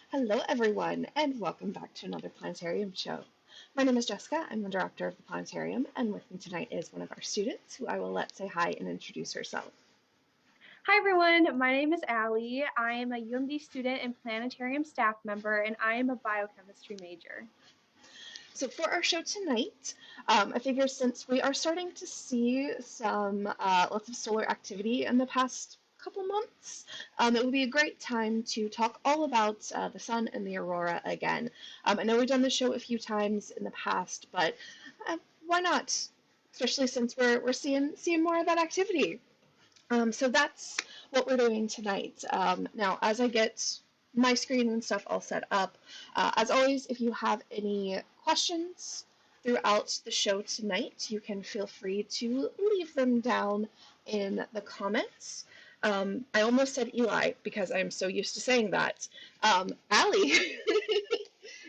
Hello, everyone, and welcome back to another Planetarium show. My name is Jessica. I'm the director of the Planetarium, and with me tonight is one of our students who I will let say hi and introduce herself. Hi everyone, my name is Allie. I am a UMD student and planetarium staff member, and I am a biochemistry major. So for our show tonight, I figure since we are starting to see some lots of solar activity in the past couple months, it would be a great time to talk all about the sun and the aurora again. I know we've done the show a few times in the past, but why not? Especially since we're seeing more of that activity. So that's what we're doing tonight. Now, as I get my screen and stuff all set up, as always, if you have any questions throughout the show tonight, you can feel free to leave them down in the comments. I almost said Eli because I'm so used to saying that. Allie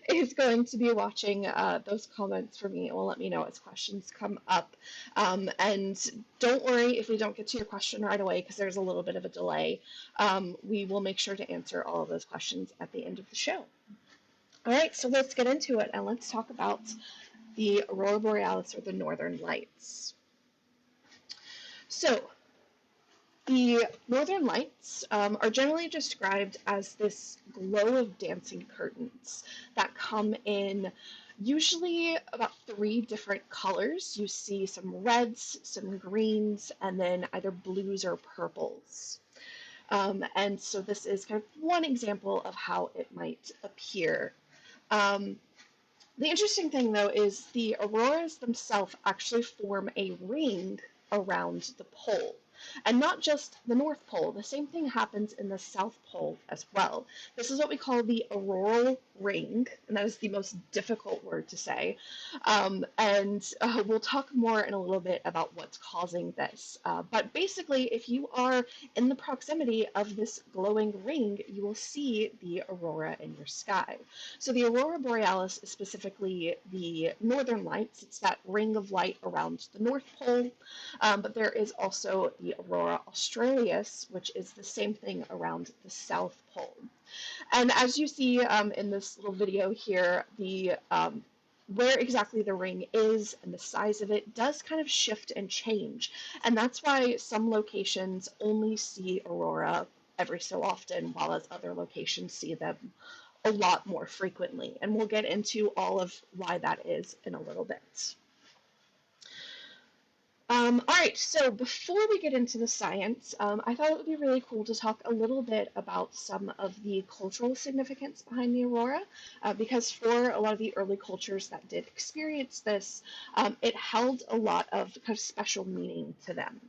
is going to be watching those comments for me and will let me know as questions come up. And don't worry if we don't get to your question right away because there's a little bit of a delay. We will make sure to answer all of those questions at the end of the show. All right, so let's get into it and let's talk about the Aurora Borealis, or the Northern Lights. So the Northern Lights are generally described as this glow of dancing curtains that come in usually about 3 different colors. You see some reds, some greens, and then either blues or purples. And so this is kind of one example of how it might appear. The interesting thing, though, is the auroras themselves actually form a ring around the pole. And not just the North Pole, the same thing happens in the South Pole as well. This is what we call the Auroral Ring, and that is the most difficult word to say. We'll talk more in a little bit about what's causing this. But basically, if you are in the proximity of this glowing ring, you will see the aurora in your sky. So the Aurora Borealis is specifically the northern lights. It's that ring of light around the North Pole. But there is also the Aurora Australis, which is the same thing around the South Pole. And as you see in this little video here, the where exactly the ring is and the size of it does kind of shift and change. And that's why some locations only see aurora every so often, while as other locations see them a lot more frequently. And we'll get into all of why that is in a little bit. All right, so before we get into the science, I thought it would be really cool to talk a little bit about some of the cultural significance behind the aurora, because for a lot of the early cultures that did experience this, it held a lot of kind of special meaning to them.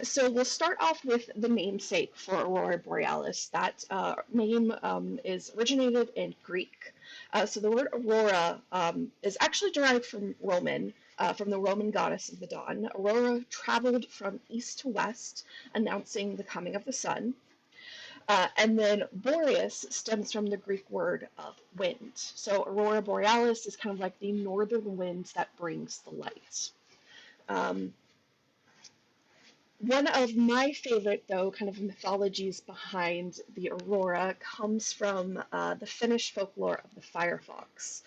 So we'll start off with the namesake for Aurora Borealis. That name is originated in Greek. So the word aurora is actually derived from the Roman goddess of the dawn. Aurora traveled from east to west, announcing the coming of the sun. And then Boreas stems from the Greek word of wind. So Aurora Borealis is kind of like the northern wind that brings the light. One of my favorite, though, kind of mythologies behind the aurora comes from the Finnish folklore of the Firefox.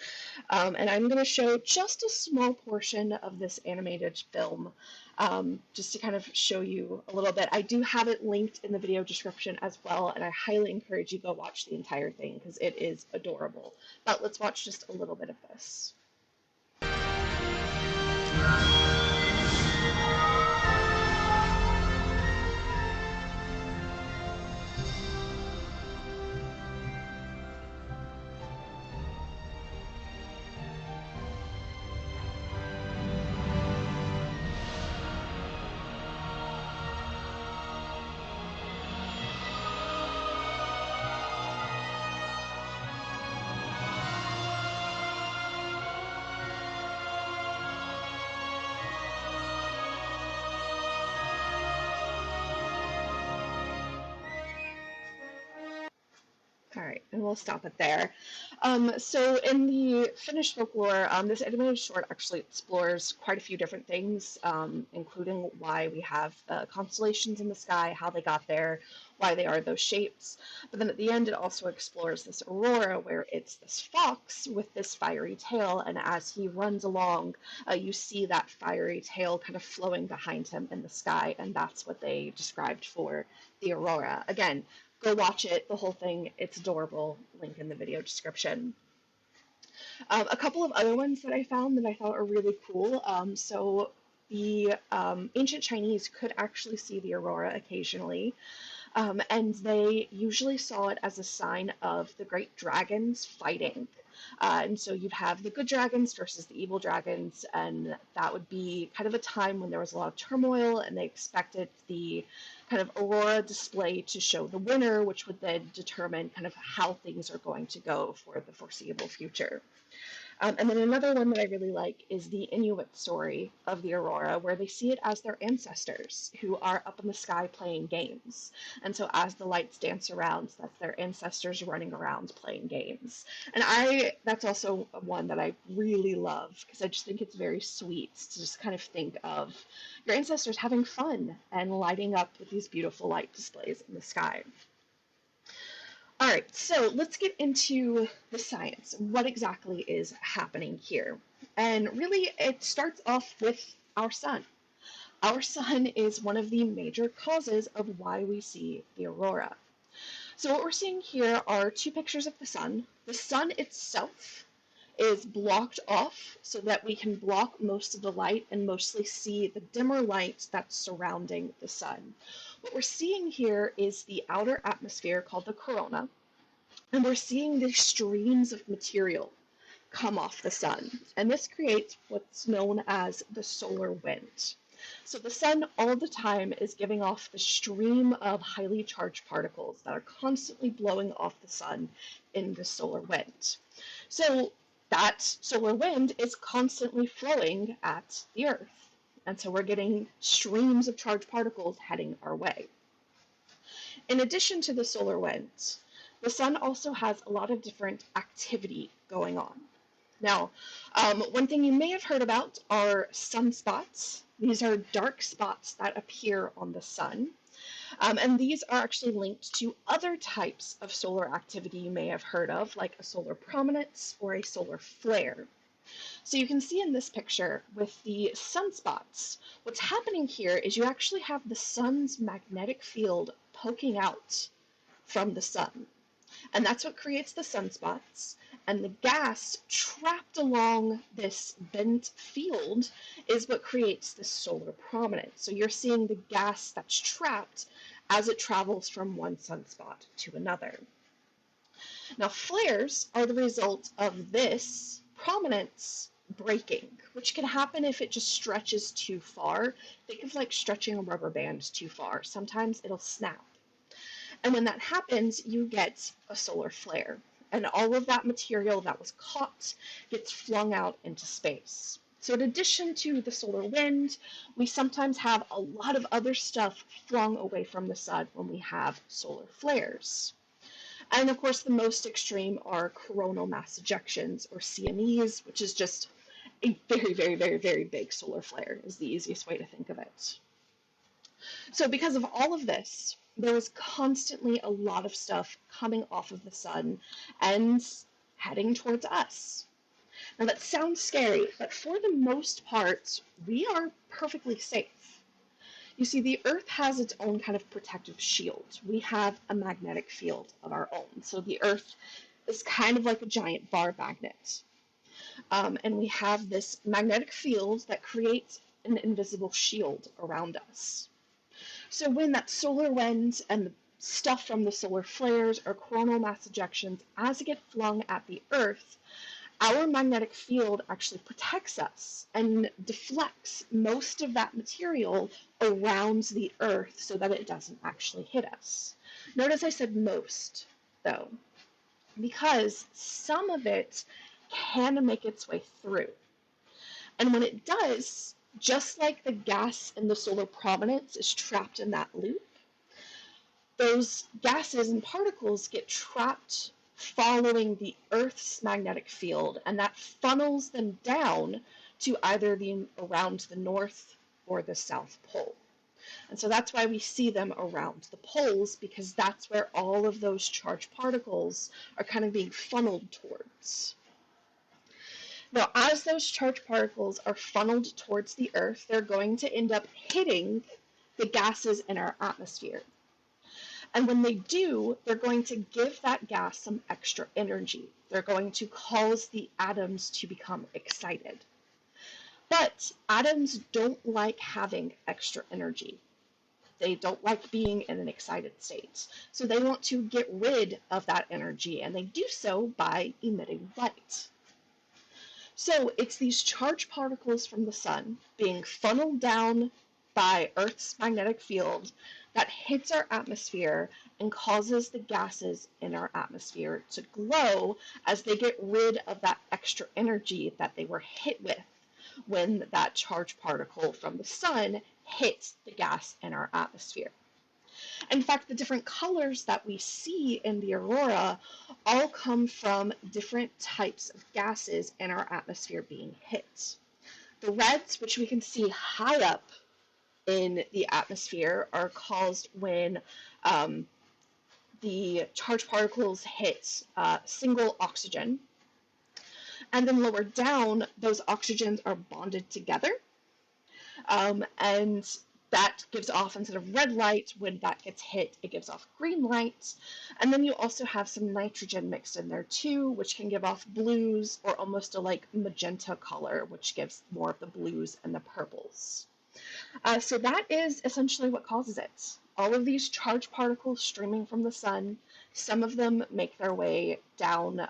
And I'm going to show just a small portion of this animated film just to kind of show you a little bit. I do have it linked in the video description as well, and I highly encourage you to go watch the entire thing because it is adorable. But let's watch just a little bit of this. right, and we'll stop it there. So in the Finnish folklore, this animated short actually explores quite a few different things, including why we have constellations in the sky, how they got there, why they are those shapes. But then at the end, it also explores this aurora, where it's this fox with this fiery tail, and as he runs along, you see that fiery tail kind of flowing behind him in the sky, and that's what they described for the aurora. Again, go watch it, the whole thing. It's adorable. Link in the video description. A couple of other ones that I found that I thought are really cool. So the ancient Chinese could actually see the aurora occasionally, and they usually saw it as a sign of the great dragons fighting. And so you'd have the good dragons versus the evil dragons, and that would be kind of a time when there was a lot of turmoil, and they expected the kind of Aurora Display to show the winner, which would then determine kind of how things are going to go for the foreseeable future. And then another one that I really like is the Inuit story of the aurora, where they see it as their ancestors who are up in the sky playing games. And so as the lights dance around, that's their ancestors running around playing games. And that's also one that I really love, because I just think it's very sweet to just kind of think of your ancestors having fun and lighting up with these beautiful light displays in the sky. All right, so let's get into the science. What exactly is happening here? And really, it starts off with our sun. Our sun is one of the major causes of why we see the aurora. So what we're seeing here are two pictures of the sun. The sun itself is blocked off so that we can block most of the light and mostly see the dimmer light that's surrounding the sun. What we're seeing here is the outer atmosphere called the corona, and we're seeing these streams of material come off the sun, and this creates what's known as the solar wind. So the sun all the time is giving off the stream of highly charged particles that are constantly blowing off the sun in the solar wind. So that solar wind is constantly flowing at the Earth, and so we're getting streams of charged particles heading our way. In addition to the solar winds, the sun also has a lot of different activity going on. Now, one thing you may have heard about are sunspots. These are dark spots that appear on the sun. And these are actually linked to other types of solar activity you may have heard of, like a solar prominence or a solar flare. So you can see in this picture with the sunspots, what's happening here is you actually have the sun's magnetic field poking out from the sun. And that's what creates the sunspots. And the gas trapped along this bent field is what creates the solar prominence. So you're seeing the gas that's trapped as it travels from one sunspot to another. Now, flares are the result of this prominence breaking, which can happen if it just stretches too far. Think of like stretching a rubber band too far. Sometimes it'll snap. And when that happens, you get a solar flare. And all of that material that was caught gets flung out into space. So in addition to the solar wind, we sometimes have a lot of other stuff flung away from the sun when we have solar flares. And of course, the most extreme are coronal mass ejections, or CMEs, which is just a very, very, very, very big solar flare, is the easiest way to think of it. So because of all of this, there is constantly a lot of stuff coming off of the sun and heading towards us. Now that sounds scary, but for the most part, we are perfectly safe. You see, the Earth has its own kind of protective shield. We have a magnetic field of our own. So the Earth is kind of like a giant bar magnet. And we have this magnetic field that creates an invisible shield around us. So when that solar wind and the stuff from the solar flares or coronal mass ejections, as it get flung at the Earth, our magnetic field actually protects us and deflects most of that material around the Earth so that it doesn't actually hit us. Notice I said most, though, because some of it can make its way through. And when it does, just like the gas in the solar prominence is trapped in that loop, those gases and particles get trapped following the Earth's magnetic field, and that funnels them down to either around the North or the South Pole. And so that's why we see them around the poles, because that's where all of those charged particles are kind of being funneled towards. Now, as those charged particles are funneled towards the Earth, they're going to end up hitting the gases in our atmosphere. And when they do, they're going to give that gas some extra energy. They're going to cause the atoms to become excited. But atoms don't like having extra energy. They don't like being in an excited state. So they want to get rid of that energy, and they do so by emitting light. So it's these charged particles from the sun being funneled down by Earth's magnetic field that hits our atmosphere and causes the gases in our atmosphere to glow as they get rid of that extra energy that they were hit with when that charged particle from the sun hits the gas in our atmosphere. In fact, the different colors that we see in the aurora all come from different types of gases in our atmosphere being hit. The reds, which we can see high up in the atmosphere, are caused when the charged particles hit single oxygen. And then lower down, those oxygens are bonded together. And that gives off, instead of red light, when that gets hit, it gives off green light. And then you also have some nitrogen mixed in there too, which can give off blues, or almost a like magenta color, which gives more of the blues and the purples. So that is essentially what causes it. All of these charged particles streaming from the sun, some of them make their way down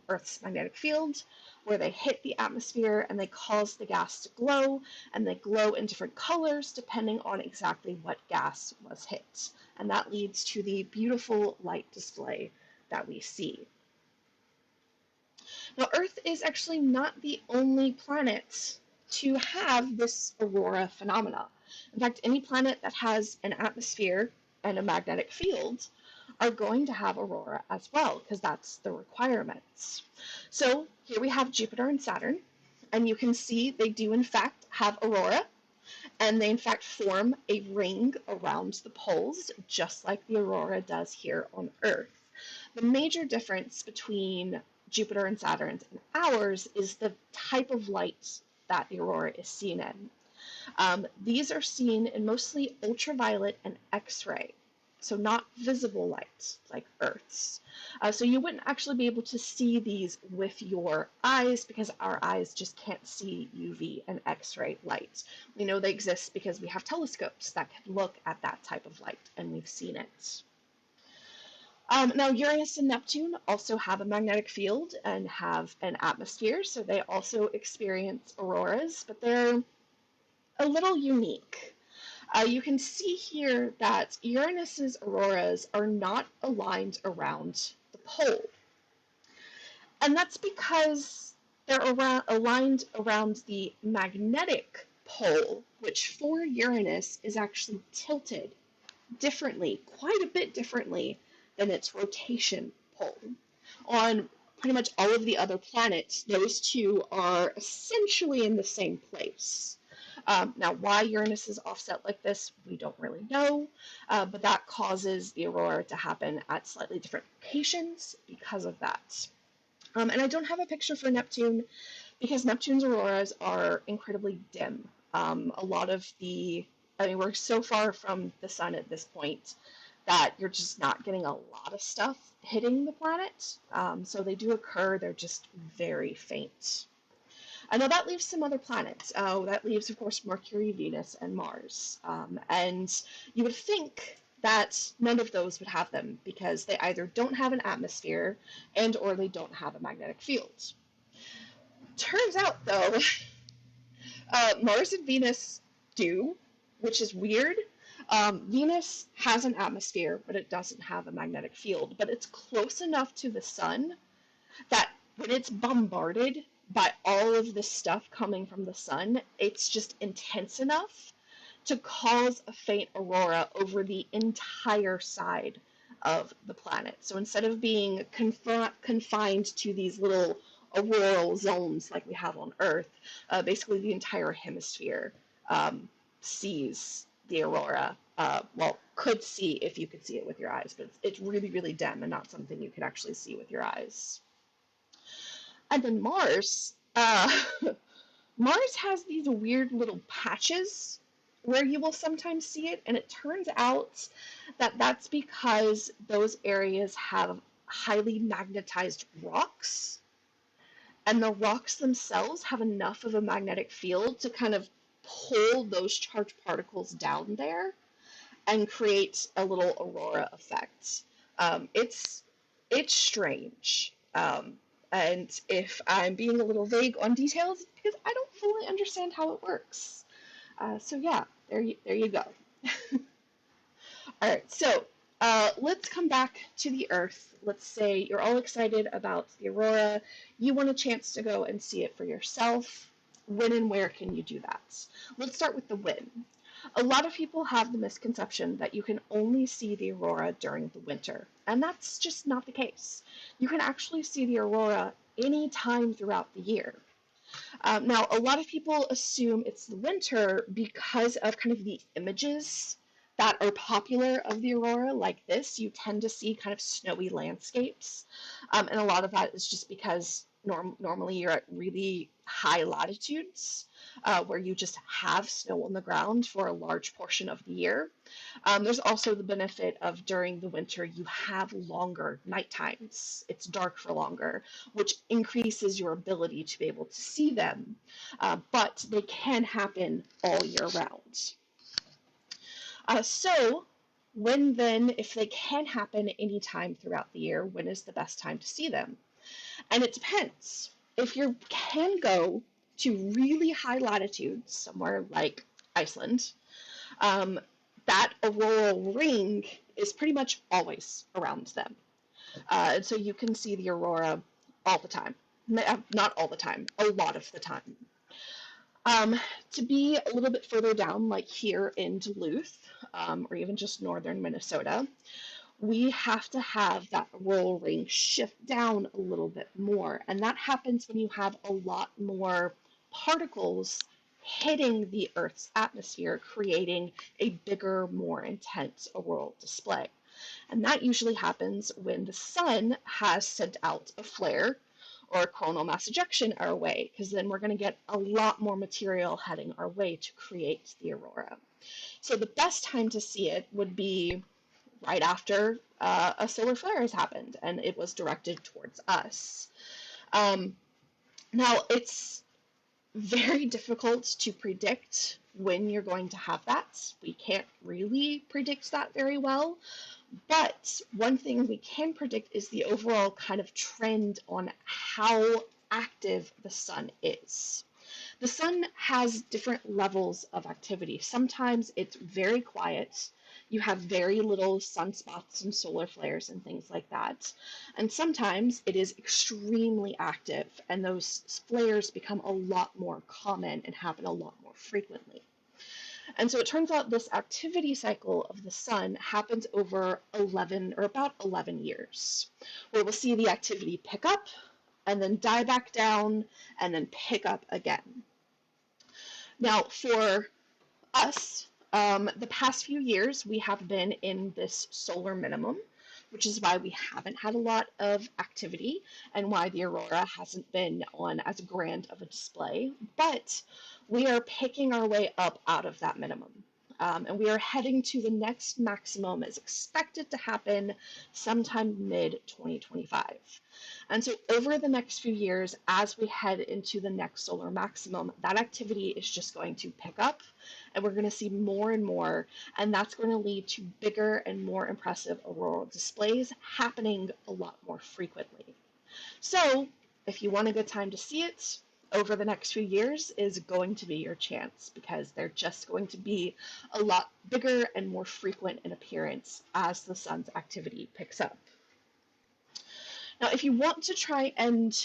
Earth's magnetic field, where they hit the atmosphere and they cause the gas to glow, and they glow in different colors depending on exactly what gas was hit. And that leads to the beautiful light display that we see. Now, Earth is actually not the only planet to have this aurora phenomena. In fact, any planet that has an atmosphere and a magnetic field are going to have aurora as well, because that's the requirements. So here we have Jupiter and Saturn, and you can see they do in fact have aurora, and they in fact form a ring around the poles, just like the aurora does here on Earth. The major difference between Jupiter and Saturn and ours is the type of light that the aurora is seen in. These are seen in mostly ultraviolet and X-ray, so not visible light like Earth's. So you wouldn't actually be able to see these with your eyes, because our eyes just can't see UV and X-ray light. We know they exist because we have telescopes that can look at that type of light, and we've seen it. Now, Uranus and Neptune also have a magnetic field and have an atmosphere, so they also experience auroras, but they're a little unique. You can see here that Uranus's auroras are not aligned around the pole. And that's because they're aligned around the magnetic pole, which for Uranus is actually tilted differently, quite a bit differently than its rotation pole. On pretty much all of the other planets, those two are essentially in the same place. Now, why Uranus is offset like this, we don't really know, but that causes the aurora to happen at slightly different locations because of that. And I don't have a picture for Neptune because Neptune's auroras are incredibly dim. We're so far from the sun at this point that you're just not getting a lot of stuff hitting the planet. So they do occur, they're just very faint. I know that leaves some other planets. That leaves, of course, Mercury, Venus, and Mars. And you would think that none of those would have them because they either don't have an atmosphere and or they don't have a magnetic field. Turns out, though, Mars and Venus do, which is weird. Venus has an atmosphere, but it doesn't have a magnetic field. But it's close enough to the sun that when it's bombarded by all of this stuff coming from the sun, it's just intense enough to cause a faint aurora over the entire side of the planet. So instead of being confined to these little auroral zones like we have on Earth, basically the entire hemisphere sees the aurora. Well, could see if you could see it with your eyes, but it's really, really dim and not something you could actually see with your eyes. And then Mars, Mars has these weird little patches where you will sometimes see it, and it turns out that that's because those areas have highly magnetized rocks, and the rocks themselves have enough of a magnetic field to kind of pull those charged particles down there and create a little aurora effect. It's strange. And if I'm being a little vague on details, it's because I don't fully understand how it works. So yeah, there you go. All right, so let's come back to the Earth. Let's say you're all excited about the aurora. You want a chance to go and see it for yourself. When and where can you do that? Let's start with the when. A lot of people have the misconception that you can only see the aurora during the winter, and that's just not the case. You can actually see the aurora any time throughout the year. Now, a lot of people assume it's the winter because of kind of the images that are popular of the aurora, like this. You tend to see kind of snowy landscapes, and a lot of that is just because normally you're at really high latitudes where you just have snow on the ground for a large portion of the year. There's also the benefit of during the winter you have longer night times. It's dark for longer, which increases your ability to be able to see them, but they can happen all year round. So when then, if they can happen anytime throughout the year, when is the best time to see them? And it depends. If you can go to really high latitudes, somewhere like Iceland, that auroral ring is pretty much always around them. And so you can see the aurora all the time. Not all the time, a lot of the time. To be a little bit further down, like here in Duluth, or even just northern Minnesota, we have to have that auroral ring shift down a little bit more. And that happens when you have a lot more particles hitting the Earth's atmosphere, creating a bigger, more intense auroral display. And that usually happens when the sun has sent out a flare or a coronal mass ejection our way, because then we're going to get a lot more material heading our way to create the aurora. So the best time to see it would be right after a solar flare has happened and it was directed towards us. Now, it's very difficult to predict when you're going to have that. We can't really predict that very well. But one thing we can predict is the overall kind of trend on how active the sun is. The sun has different levels of activity. Sometimes it's very quiet. You have very little sunspots and solar flares and things like that. And sometimes it is extremely active, and those flares become a lot more common and happen a lot more frequently. And so it turns out this activity cycle of the sun happens over 11 or about 11 years, where we'll see the activity pick up and then die back down and then pick up again. Now, for us, the past few years, we have been in this solar minimum, which is why we haven't had a lot of activity and why the aurora hasn't been on as grand of a display. But we are picking our way up out of that minimum. And we are heading to the next maximum is expected to happen sometime mid-2025. And so over the next few years, as we head into the next solar maximum, that activity is just going to pick up, and we're going to see more and more, and that's going to lead to bigger and more impressive auroral displays happening a lot more frequently. So if you want a good time to see it, over the next few years is going to be your chance, because they're just going to be a lot bigger and more frequent in appearance as the sun's activity picks up. Now, if you want to try and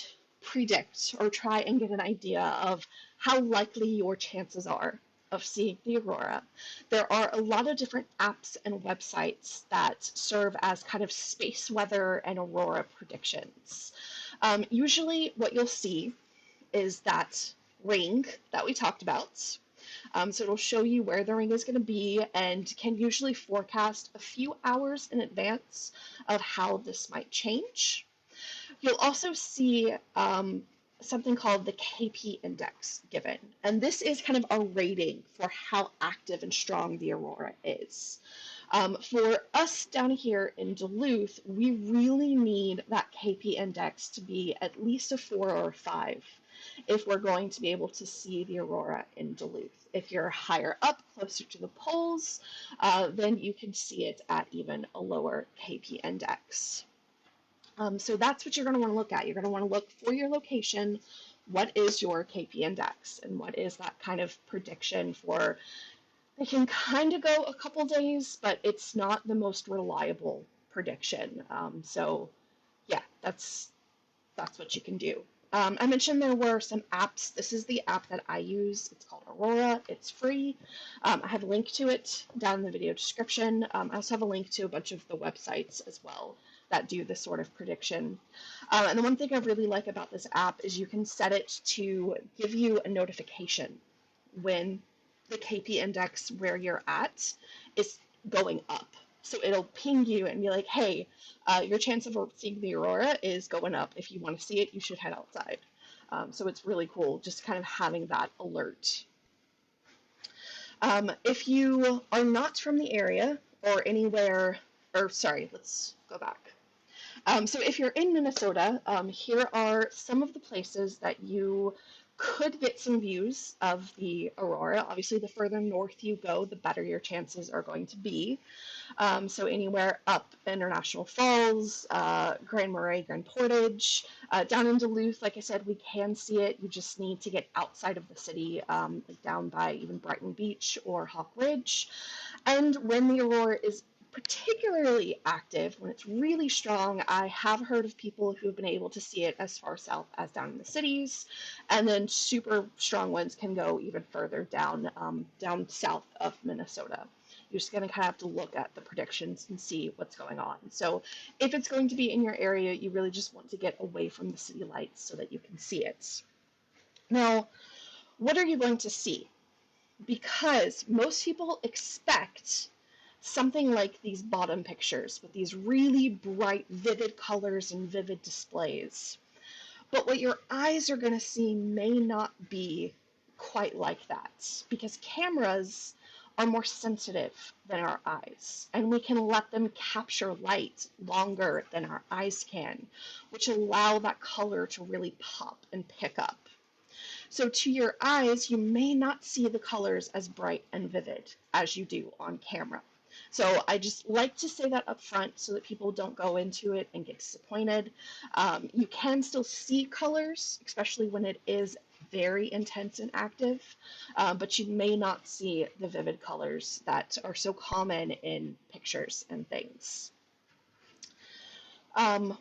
predict or try and get an idea of how likely your chances are, of seeing the aurora, there are a lot of different apps and websites that serve as kind of space weather and aurora predictions. Usually what you'll see is that ring that we talked about. So it'll show you where the ring is going to be and can usually forecast a few hours in advance of how this might change. You'll also see something called the KP index given, and this is kind of a rating for how active and strong the aurora is. For us down here in Duluth, we really need that KP index to be at least a 4 or a 5 if we're going to be able to see the aurora in Duluth. If you're higher up, closer to the poles, then you can see it at even a lower KP index. So that's what you're going to want to look at. You're going to want to look for your location. What is your KP index, and what is that kind of prediction for? It can kind of go a couple days, but it's not the most reliable prediction. So yeah, that's what you can do. I mentioned there were some apps. This is the app that I use. It's called Aurora. It's free. I have a link to it down in the video description. I also have a link to a bunch of the websites as well that do this sort of prediction. And the one thing I really like about this app is you can set it to give you a notification when the KP index where you're at is going up. So it'll ping you and be like, hey, your chance of seeing the aurora is going up. If you want to see it, you should head outside. So it's really cool just kind of having that alert. If you are not from the area or anywhere, or sorry, let's go back. So if you're in Minnesota, here are some of the places that you could get some views of the aurora. Obviously, the further north you go, the better your chances are going to be. So anywhere up International Falls, Grand Marais, Grand Portage, down in Duluth, like I said, we can see it. You just need to get outside of the city, like down by even Brighton Beach or Hawk Ridge. And when the aurora is particularly active, when it's really strong, I have heard of people who have been able to see it as far south as down in the cities, and then super strong ones can go even further down, down south of Minnesota. You're just going to kind of have to look at the predictions and see what's going on. So if it's going to be in your area, you really just want to get away from the city lights so that you can see it. Now, what are you going to see? Because most people expect something like these bottom pictures with these really bright, vivid colors and vivid displays. But what your eyes are going to see may not be quite like that, because cameras are more sensitive than our eyes, and we can let them capture light longer than our eyes can, which allow that color to really pop and pick up. So to your eyes, you may not see the colors as bright and vivid as you do on camera. So I just like to say that up front so that people don't go into it and get disappointed. You can still see colors, especially when it is very intense and active, but you may not see the vivid colors that are so common in pictures and things. And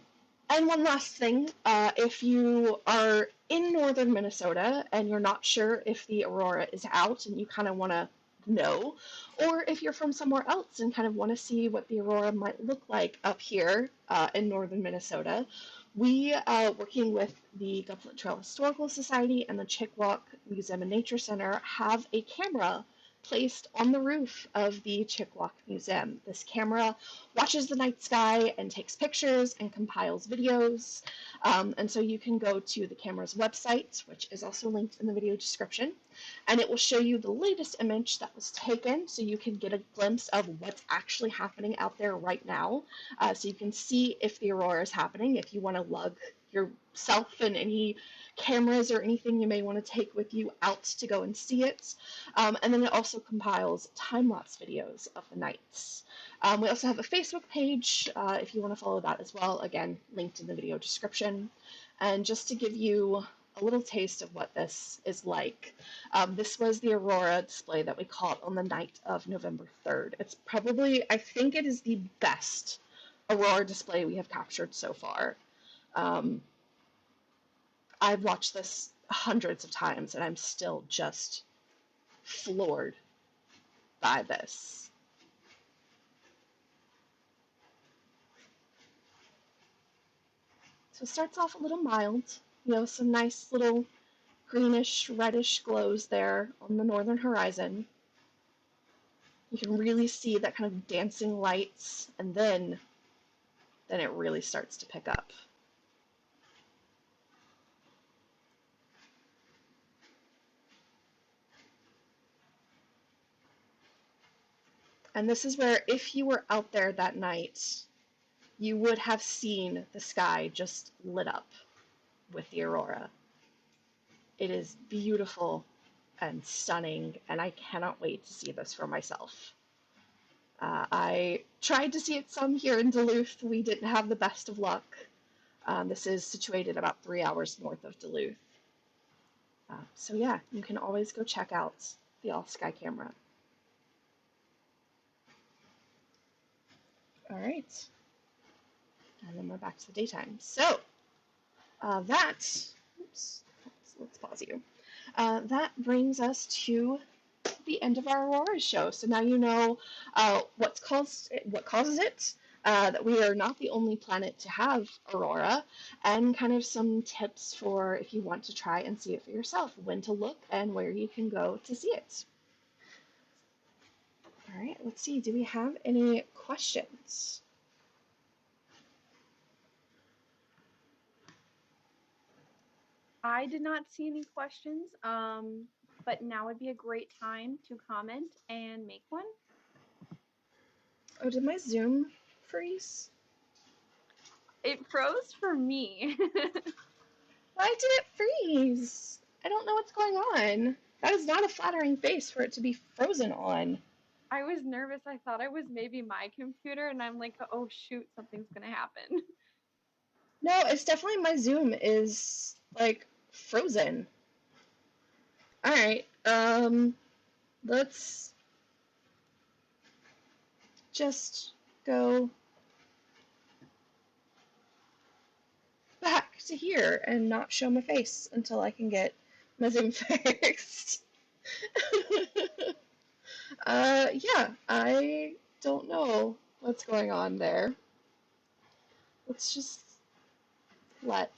one last thing, if you are in northern Minnesota and you're not sure if the aurora is out and you kind of want to know, or if you're from somewhere else and kind of want to see what the aurora might look like up here in northern Minnesota, we, working with the Gulfport Trail Historical Society and the Chickawauk Museum and Nature Center, have a camera placed on the roof of the Chickawauk Museum. This camera watches the night sky and takes pictures and compiles videos. And so you can go to the camera's website, which is also linked in the video description, and it will show you the latest image that was taken, so you can get a glimpse of what's actually happening out there right now. So you can see if the aurora is happening, if you want to lug yourself and any cameras or anything you may want to take with you out to go and see it. And then it also compiles time-lapse videos of the nights. We also have a Facebook page if you want to follow that as well, again, linked in the video description. And just to give you a little taste of what this is like, this was the Aurora display that we caught on the night of November 3rd. It's probably, I think it is the best Aurora display we have captured so far. I've watched this hundreds of times and I'm still just floored by this. So it starts off a little mild, some nice little greenish, reddish glows there on the northern horizon. You can really see that kind of dancing lights, and then it really starts to pick up. And this is where, if you were out there that night, you would have seen the sky just lit up with the aurora. It is beautiful and stunning, and I cannot wait to see this for myself. I tried to see it some here in Duluth. We didn't have the best of luck. This is situated about 3 hours north of Duluth. So yeah, you can always go check out the all-sky camera. All right. And then we're back to the daytime. So let's pause you. That brings us to the end of our Aurora show. So now you know what causes it, that we are not the only planet to have aurora, and kind of some tips for if you want to try and see it for yourself, when to look and where you can go to see it. All right, let's see. Do we have any questions? I did not see any questions, but now would be a great time to comment and make one. Oh, did my Zoom freeze? It froze for me. Why did it freeze? I don't know what's going on. That is not a flattering face for it to be frozen on. I was nervous. I thought it was maybe my computer, and I'm like, oh shoot, something's gonna happen. No, it's definitely my Zoom is, like, frozen. Alright, let's just go back to here and not show my face until I can get my Zoom fixed. Yeah, I don't know what's going on there. Let's just let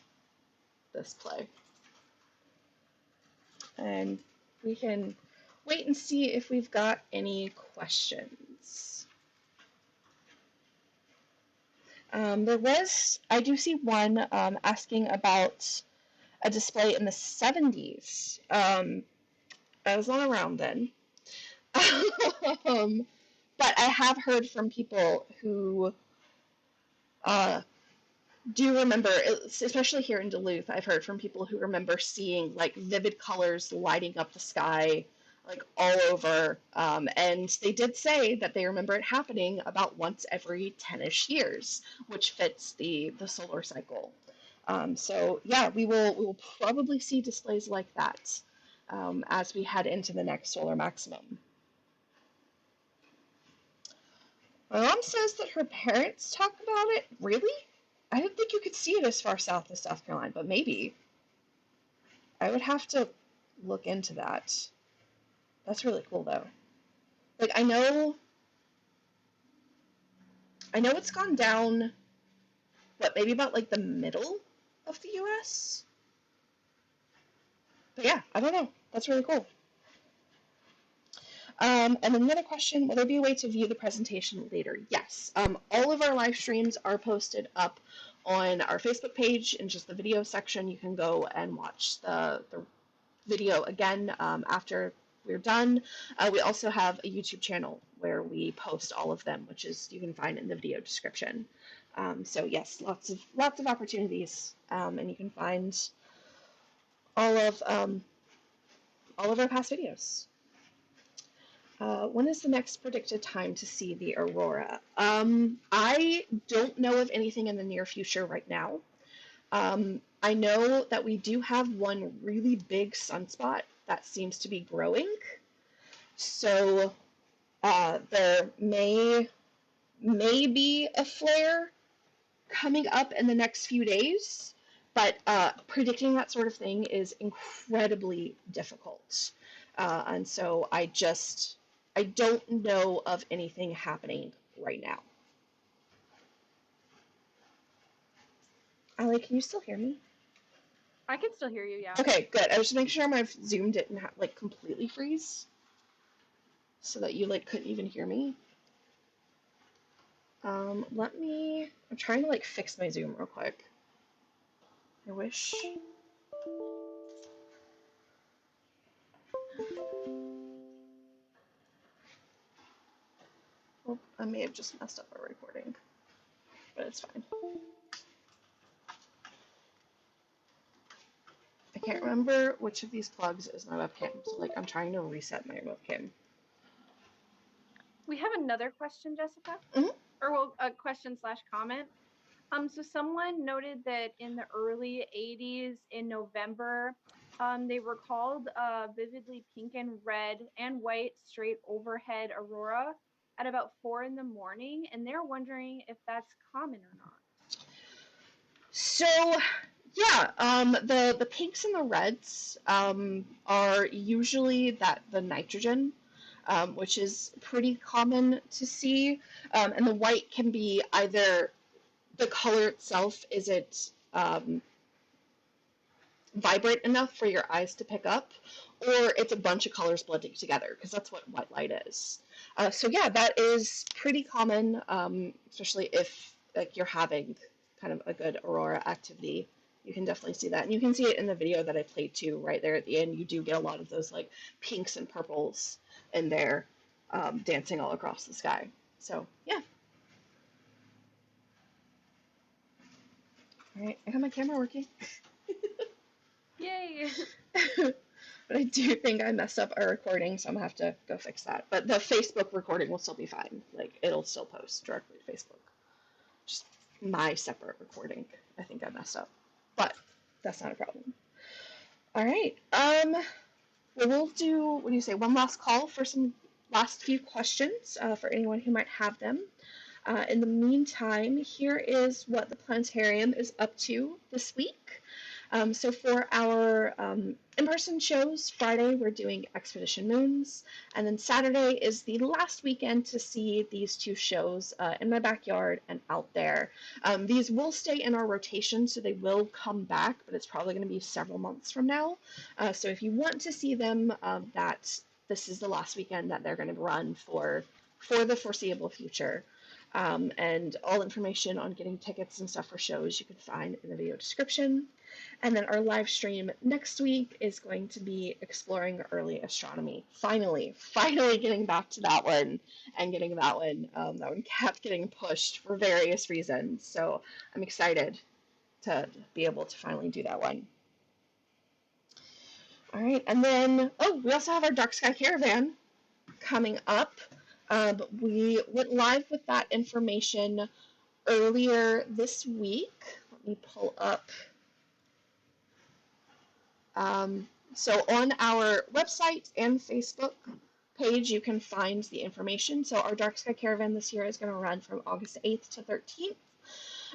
this play. And we can wait and see if we've got any questions. I do see one asking about a display in the 70s. I was not around then. But I have heard from people who do remember, especially here in Duluth, I've heard from people who remember seeing like vivid colors lighting up the sky like all over, and they did say that they remember it happening about once every 10-ish years, which fits the solar cycle. So yeah, we will probably see displays like that as we head into the next solar maximum. My mom says that her parents talk about it. Really? I didn't think you could see it as far south as South Carolina, but maybe. I would have to look into that. That's really cool, though. Like, I know it's gone down, maybe about, like, the middle of the U.S.? But yeah, I don't know. That's really cool. And then another question, will there be a way to view the presentation later? Yes. All of our live streams are posted up on our Facebook page in just the video section. You can go and watch the video again after we're done. We also have a YouTube channel where we post all of them, which is you can find in the video description. So yes, lots of opportunities, and you can find all of our past videos. When is the next predicted time to see the aurora? I don't know of anything in the near future right now. I know that we do have one really big sunspot that seems to be growing. So there may be a flare coming up in the next few days, but predicting that sort of thing is incredibly difficult. and so I don't know of anything happening right now. Allie, can you still hear me? I can still hear you, yeah. Okay, good. I was just making sure my Zoom didn't like completely freeze, so that you like couldn't even hear me. I'm trying to like fix my Zoom real quick. I wish. Oh, I may have just messed up our recording, but it's fine. I can't remember which of these plugs is my webcam, so like I'm trying to reset my webcam. We have another question, Jessica, or well, a question/comment. So someone noted that in the early 80s in November, they were called vividly pink and red and white straight overhead aurora at about 4 in the morning, and they're wondering if that's common or not. So yeah, the pinks and the reds are usually the nitrogen, which is pretty common to see, and the white can be either the color itself isn't vibrant enough for your eyes to pick up, or it's a bunch of colors blending together, because that's what white light is. So yeah, that is pretty common, especially if like you're having kind of a good aurora activity. You can definitely see that, and you can see it in the video that I played too. Right there at the end, you do get a lot of those like pinks and purples in there, dancing all across the sky. So yeah. All right, I got my camera working. Yay! But I do think I messed up our recording, so I'm gonna have to go fix that. But the Facebook recording will still be fine. Like, it'll still post directly to Facebook. Just my separate recording, I think I messed up. But that's not a problem. All right. Well, we'll do, what do you say, one last call for some last few questions for anyone who might have them. In the meantime, here is what the planetarium is up to this week. So for our in-person shows, Friday we're doing Expedition Moons, and then Saturday is the last weekend to see these two shows in my backyard and out there. These will stay in our rotation, so they will come back, but it's probably going to be several months from now. So if you want to see them, this is the last weekend that they're going to run for the foreseeable future. And all information on getting tickets and stuff for shows you can find in the video description. And then our live stream next week is going to be exploring early astronomy. Finally getting back to that one and getting that one. That one kept getting pushed for various reasons. So I'm excited to be able to finally do that one. All right, and then, we also have our Dark Sky Caravan coming up. We went live with that information earlier this week. Let me pull up. So on our website and Facebook page, you can find the information. So our Dark Sky Caravan this year is going to run from August 8th to 13th.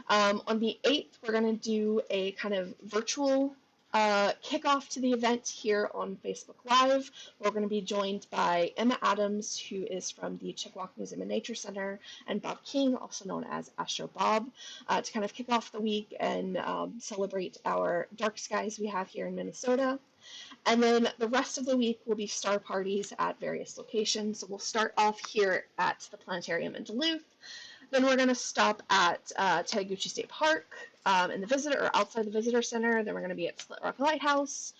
On the 8th, we're going to do a kind of virtual kickoff to the event here on Facebook Live. We're going to be joined by Emma Adams, who is from the Chippewa Museum and Nature Center, and Bob King, also known as Astro Bob, to kind of kick off the week and celebrate our dark skies we have here in Minnesota. And then the rest of the week will be star parties at various locations. So we'll start off here at the Planetarium in Duluth. Then we're going to stop at Taguchi State Park in the visitor or outside the visitor center. Then we're going to be at Split Rock Lighthouse,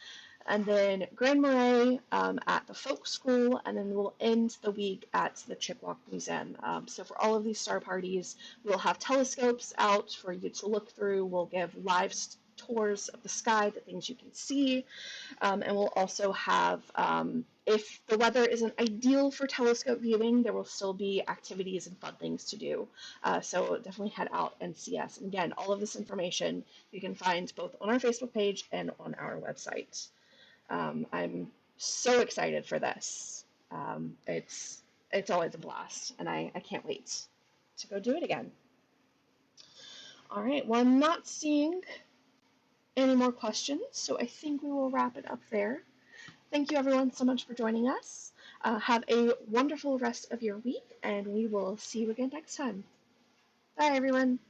and then Grand Marais at the Folk School, and then we'll end the week at the Chippewa Museum. So for all of these star parties, we'll have telescopes out for you to look through. We'll give live tours of the sky, the things you can see, and we'll also have, if the weather isn't ideal for telescope viewing, there will still be activities and fun things to do. So definitely head out and see us. And again, all of this information you can find both on our Facebook page and on our website. I'm so excited for this. It's always a blast, and I can't wait to go do it again. All right, well, I'm not seeing any more questions, so I think we will wrap it up there. Thank you everyone so much for joining us. Have a wonderful rest of your week, and we will see you again next time. Bye everyone.